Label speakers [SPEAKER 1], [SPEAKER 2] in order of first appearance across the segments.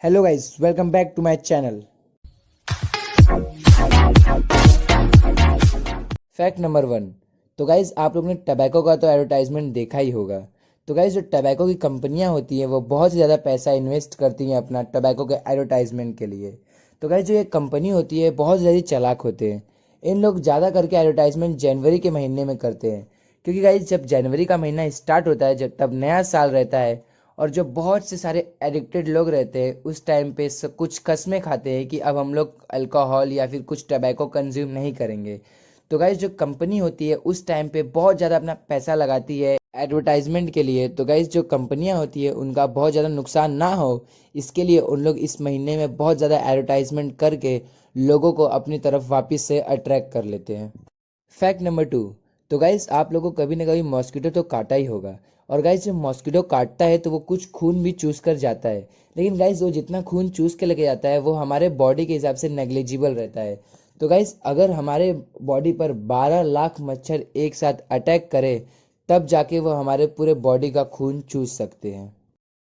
[SPEAKER 1] Hello guys, welcome back to my channel. Fact number 1। तो guys आप लोग ने टबैको का तो एडवर्टाइजमेंट देखा ही होगा। तो गाइस जो टबैको की कंपनियां होती हैं वो बहुत ज़्यादा पैसा इन्वेस्ट करती हैं अपना टबैको के एडवर्टाइजमेंट के लिए। तो गाइस जो ये कंपनी होती है बहुत ज़्यादा चालाक होते हैं। इन लोग ज़्यादा करके एडवर्टाइजमेंट जनवरी के महीने में करते हैं, क्योंकि गाइस जब जनवरी का महीना स्टार्ट होता है जब तब नया साल रहता है और जो बहुत से सारे एडिक्टेड लोग रहते हैं उस टाइम पे कुछ कस्में खाते हैं कि अब हम लोग अल्कोहल या फिर कुछ टबैको कंज्यूम नहीं करेंगे। तो गाइज जो कंपनी होती है उस टाइम पे बहुत ज़्यादा अपना पैसा लगाती है एडवर्टाइजमेंट के लिए। तो गाइज जो कंपनियां होती है उनका बहुत ज़्यादा नुकसान ना हो इसके लिए उन लोग इस महीने में बहुत ज़्यादा एडवर्टाइजमेंट करके लोगों को अपनी तरफ वापस से अट्रैक्ट कर लेते हैं। Fact number 2। तो गाइज आप लोगों को कभी ना कभी मॉस्किटो तो काटा ही होगा। और गाइज जब मॉस्किटो काटता है तो वो कुछ खून भी चूस कर जाता है, लेकिन गाइज वो जितना खून चूस के लेके जाता है वो हमारे बॉडी के हिसाब से नेग्लिजिबल रहता है। तो गाइज अगर हमारे बॉडी पर 12 लाख मच्छर एक साथ अटैक करे तब जाके वो हमारे पूरे बॉडी का खून चूस सकते हैं।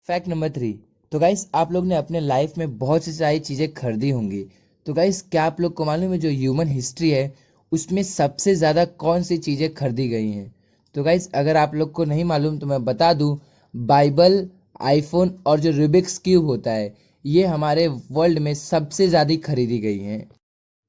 [SPEAKER 1] Fact number 3। तो गाइज आप लोग ने अपने लाइफ में बहुत सी सारी चीज़ें खरीदी होंगी। तो गाइज क्या आप लोग को मालूम है जो ह्यूमन हिस्ट्री है उसमें सबसे ज़्यादा कौन सी चीज़ें खरीदी गई हैं? तो गाइज अगर आप लोग को नहीं मालूम तो मैं बता दूं, बाइबल, आईफोन और जो रूबिक्स क्यूब होता है ये हमारे वर्ल्ड में सबसे ज़्यादा खरीदी गई हैं।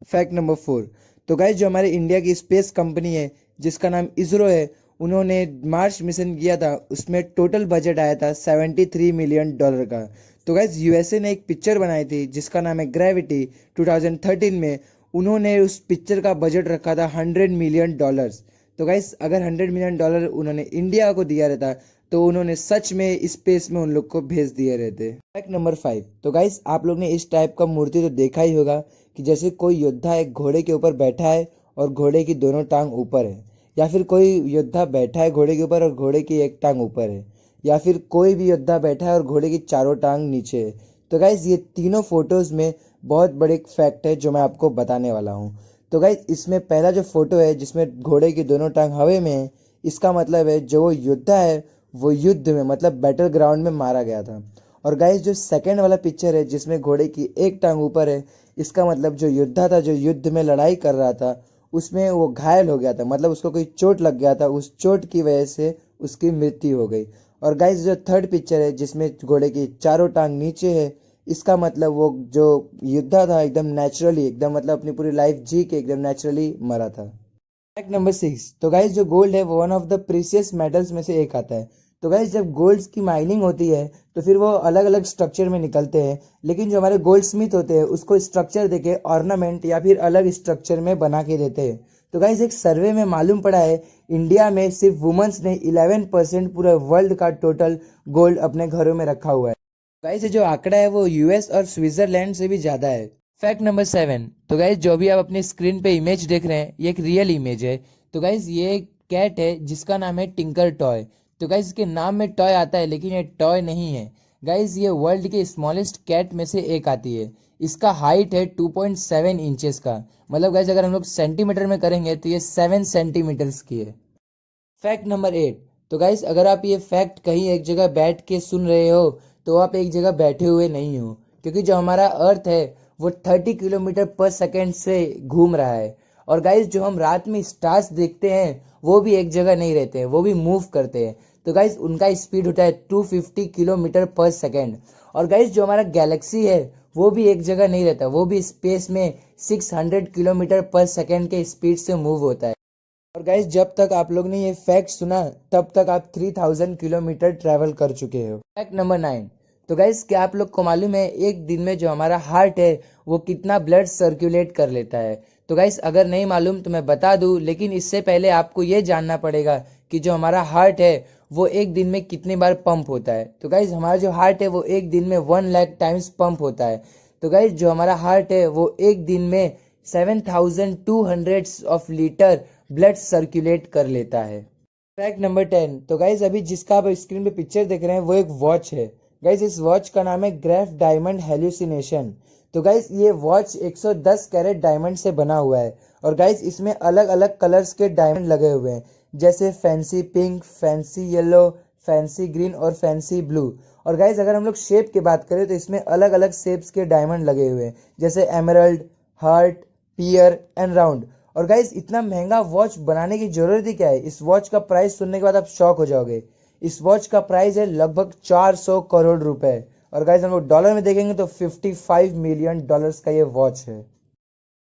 [SPEAKER 1] Fact number 4। तो गाइज जो हमारे इंडिया की स्पेस कंपनी है जिसका नाम इसरो है, उन्होंने मार्स मिशन किया था, उसमें टोटल बजट आया था $73 मिलियन का। तो गाइज यूएसए ने एक पिक्चर बनाई थी जिसका नाम है ग्रेविटी 2013 में। उन्होंने उस पिक्चर का बजट रखा था $100 मिलियन। तो गाइज अगर $100 मिलियन उन्होंने इंडिया को दिया रहता तो उन्होंने सच में स्पेस में उन लोग को भेज दिए रहते। Fact number 5। तो गाइज आप लोग ने इस टाइप का मूर्ति तो देखा ही होगा कि जैसे कोई योद्धा एक घोड़े के ऊपर बैठा है और घोड़े की दोनों टांग ऊपर है, या फिर कोई योद्धा बैठा है घोड़े के ऊपर और घोड़े की एक टांग ऊपर है, या फिर कोई भी योद्धा बैठा है और घोड़े की चारों टांग नीचे है। तो गाइज ये तीनों फोटोज में बहुत बड़े फैक्ट है जो मैं आपको बताने वाला हूँ। तो गाइज इसमें पहला जो फोटो है जिसमें घोड़े की दोनों टांग हवा में है, इसका मतलब है जो वो योद्धा है वो युद्ध में मतलब बैटल ग्राउंड में मारा गया था। और गाइज जो सेकंड वाला पिक्चर है जिसमें घोड़े की एक टांग ऊपर है, इसका मतलब जो योद्धा था जो युद्ध में लड़ाई कर रहा था उसमें वो घायल हो गया था, मतलब उसको कोई चोट लग गया था, उस चोट की वजह से उसकी मृत्यु हो गई। और गाइज जो थर्ड पिक्चर है जिसमें घोड़े की चारों टांग नीचे है, इसका मतलब वो जो योद्धा था एकदम नेचुरली एकदम मतलब अपनी पूरी लाइफ जी के एकदम नेचुरली मरा था। Fact number 6। तो गाइज जो गोल्ड है वो one of the precious metals में से एक आता है। तो गाइज जब गोल्ड की माइनिंग होती है तो फिर वो अलग अलग स्ट्रक्चर में निकलते हैं, लेकिन जो हमारे गोल्ड स्मिथ होते हैं उसको स्ट्रक्चर देके ऑर्नामेंट या फिर अलग स्ट्रक्चर में बना के देते हैं। तो गाइज एक सर्वे में मालूम पड़ा है इंडिया में सिर्फ वुमेन्स ने 11% पूरे वर्ल्ड का टोटल गोल्ड अपने घरों में रखा हुआ है। गाइस ये जो आंकड़ा है वो यूएस और स्विट्जरलैंड से भी ज़्यादा है। Fact number 7। तो गाइस जो भी आप अपनी स्क्रीन पे इमेज देख रहे हैं ये एक रियल इमेज है। तो गाइस ये एक कैट है जिसका नाम है टिंकर टॉय। तो गाइस इसके नाम में टॉय आता है लेकिन ये टॉय नहीं है। गाइस ये वर्ल्ड के स्मॉलेस्ट कैट में से एक आती है। इसका हाइट है 2.7 इंचेस का, मतलब गाइस अगर हम लोग सेंटीमीटर में करेंगे तो ये 7 सेंटीमीटर्स की है। Fact number 8। तो गाइस अगर आप ये फैक्ट कहीं एक जगह बैठ के सुन रहे हो तो आप एक जगह बैठे हुए नहीं हो, क्योंकि जो हमारा अर्थ है वो 30 किलोमीटर पर सेकेंड से घूम रहा है। और गाइस जो हम रात में स्टार्स देखते हैं वो भी एक जगह नहीं रहते हैं, वो भी मूव करते हैं। तो गाइस उनका स्पीड होता है 250 किलोमीटर पर सेकेंड। और गाइस जो हमारा गैलेक्सी है वो भी एक जगह नहीं रहता, वो भी स्पेस में 600 किलोमीटर पर सेकेंड के स्पीड से मूव होता है। और गाइस जब तक आप लोग ने ये फैक्ट सुना तब तक आप 3000 किलोमीटर ट्रैवल कर चुके हो। Fact number 9। तो गाइस क्या आप लोग को मालूम है एक दिन में जो हमारा हार्ट है वो कितना ब्लड सर्कुलेट कर लेता है? तो गाइस अगर नहीं मालूम तो मैं बता दूं, लेकिन इससे पहले आपको ये जानना पड़ेगा कि जो हमारा हार्ट है वो एक दिन में कितनी बार पंप होता है। तो गाइस हमारा जो हार्ट है वो एक दिन में 1 लाख टाइम्स पंप होता है। तो गाइस जो हमारा हार्ट है वो एक दिन में 7200 ऑफ लीटर ब्लड सर्कुलेट कर लेता है। Fact number 10। तो गाइज अभी जिसका आप स्क्रीन पे पिक्चर देख रहे हैं वो एक वॉच है। गाइज इस वॉच का नाम है ग्रेफ डायमंड हेल्यूसिनेशन। तो गाइज ये वॉच 110 कैरेट डायमंड से बना हुआ है। और गाइज इसमें अलग अलग कलर्स के डायमंड लगे हुए हैं, जैसे fancy pink, fancy yellow, fancy green और फैंसी ब्लू। और गाइज अगर हम लोग शेप की बात करें तो इसमें अलग अलग शेप्स के डायमंड लगे हुए हैं, जैसे emerald, heart, pear and round. और गाइज इतना महंगा वॉच बनाने की जरूरत ही क्या है? इस वॉच का प्राइस सुनने के बाद आप शॉक हो जाओगे। इस वॉच का प्राइस है लगभग 400 करोड़ रुपए। और गाइज हम लोग डॉलर में देखेंगे तो 55 मिलियन डॉलर्स का ये वॉच है।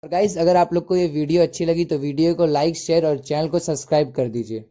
[SPEAKER 1] और गाइज अगर आप लोग को ये वीडियो अच्छी लगी तो वीडियो को लाइक, शेयर और चैनल को सब्सक्राइब कर दीजिए।